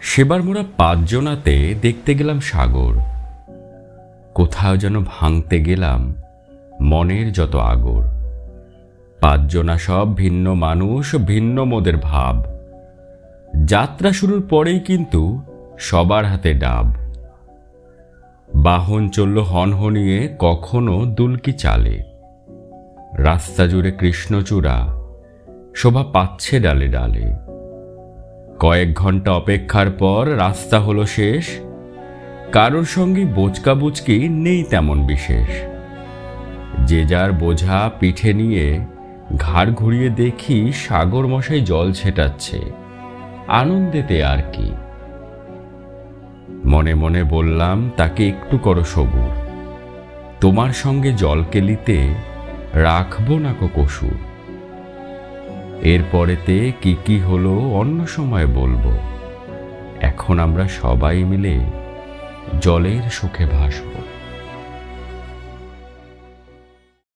সেবার মোরা পাঁচজনাতে দেখতে গেলাম সাগর। কোথাও যেন ভাঙতে গেলাম মনের যত আগর। পাঁচজনা সব ভিন্ন মানুষ, ভিন্ন মোদের ভাব। যাত্রা শুরুর পরেই কিন্তু সবার হাতে ডাব। বাহন চলল হনহনিয়ে, কখনো দুলকি চালে। রাস্তা জুড়ে কৃষ্ণচূড়া শোভা পাচ্ছে ডালে ডালে। কয়েক ঘন্টা অপেক্ষার পর রাস্তা হলো শেষ। কারোর সঙ্গে বোচকা বুচকি নেই তেমন বিশেষ। যে যার বোঝা পিঠে নিয়ে ঘাড় ঘুরিয়ে দেখি সাগর মশাই জল ছেটাচ্ছে, আনন্দেতে আর কি। মনে মনে বললাম তাকে একটু করো সবুর, তোমার সঙ্গে জল কেলিতে রাখবো না কো কসুর। এরপরেতে কি কি হলো অন্য সময় বলবো। এখন আমরা সবাই মিলে জলের সুখে ভাসবো।